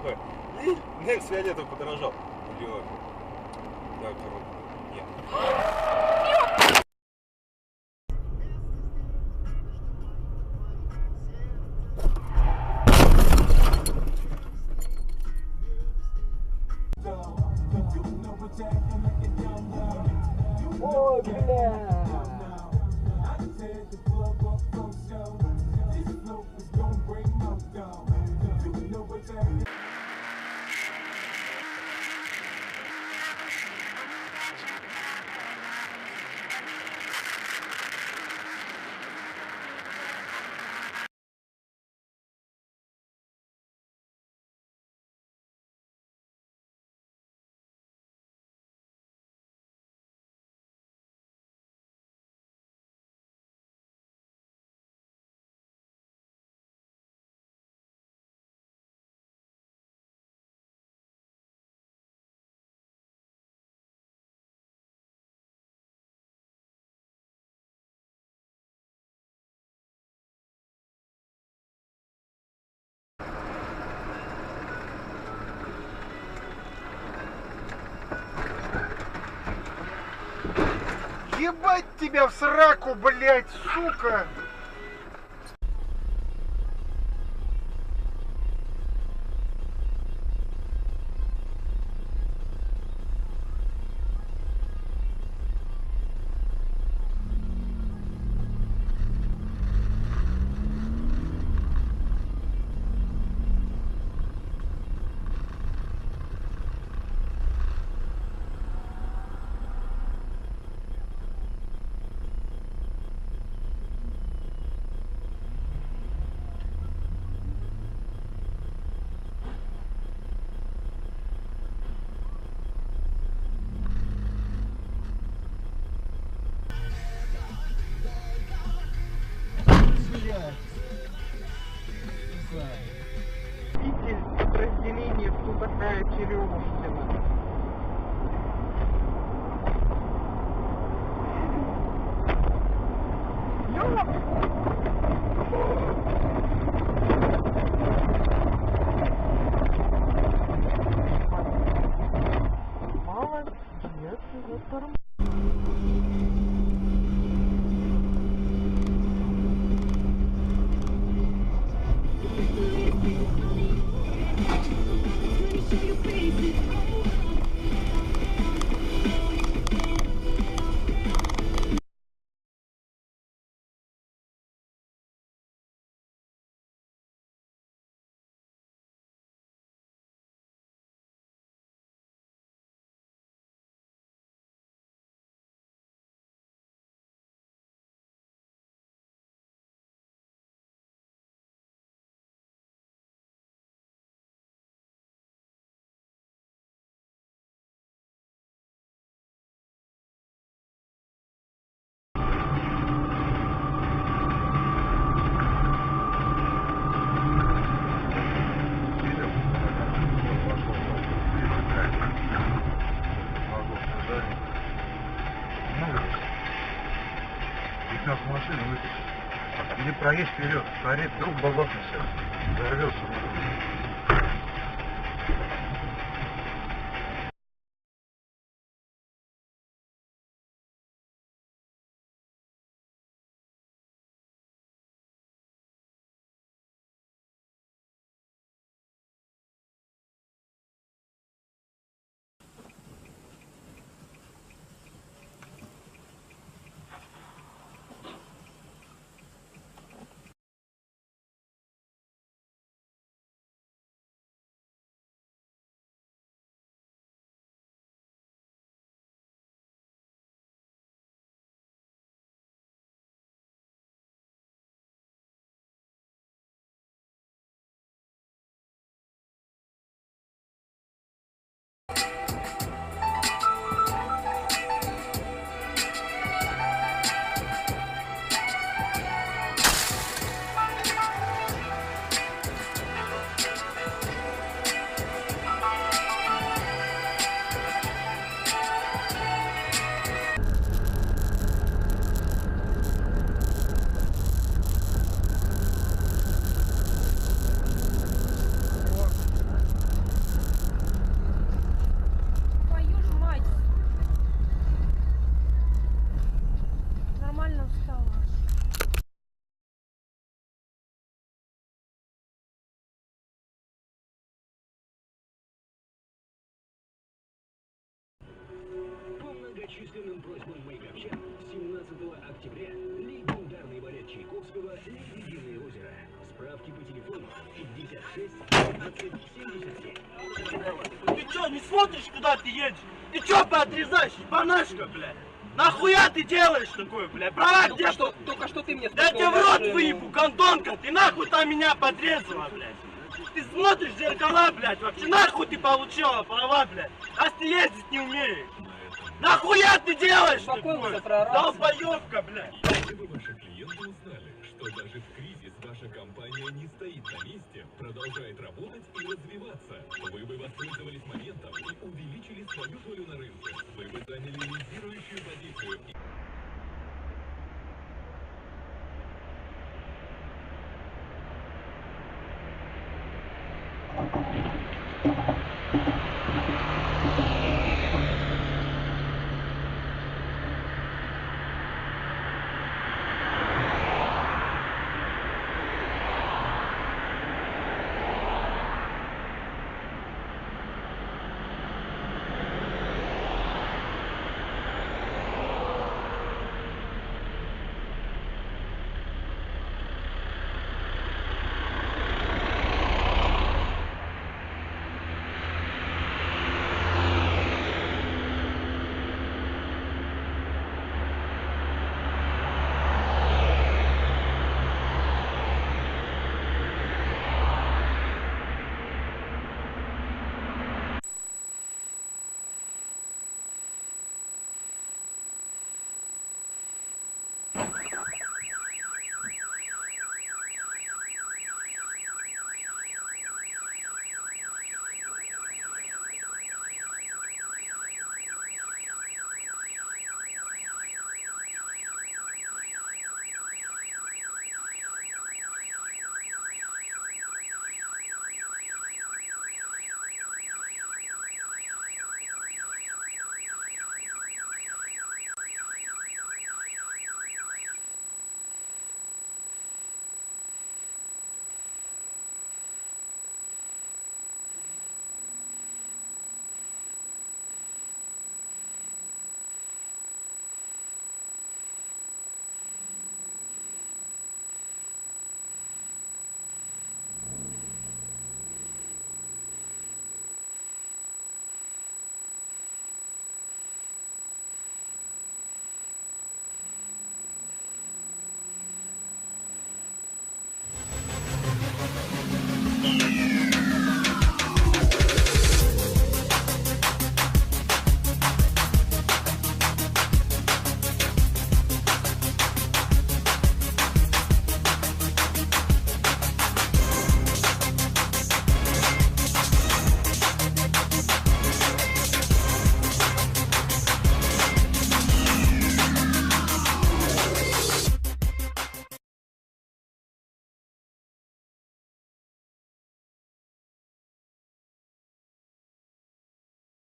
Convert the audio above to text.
такой, Next фиолетовый подорожал. Блядь. Да, короче. Нет. Ой, бля! Ебать тебя в сраку, блядь, сука! Подразделение Сутакая Черемушкина. Молодец, доктор. Машину вытащить. Или проедь вперед, смотри, вдруг болотный взорвется. многочисленным просьбам маяковчан 17 октября легендарный балет Чайковского «Лебединое озеро». Справки по телефону 56 15 77. Ты чё, не смотришь, куда ты едешь? Ты чё поотрезаешь, ебанашка, блядь? Нахуя ты делаешь такое, блядь? Права где? Только что ты мне Да я тебе в рот выебу, гондонка! Ты нахуй там меня подрезала, блядь? Ты смотришь в зеркала, блядь, вообще нахуй ты получила права, блядь? Раз ты ездить не умеешь. Нахуя ты делаешь такое? Долбоёбка, блядь. Чтобы ваши клиенты узнали, что даже в кризис ваша компания не стоит на месте, продолжает работать и развиваться. Вы бы воспользовались моментом и увеличили свою долю на рынке. Вы бы заняли лидирующую позицию.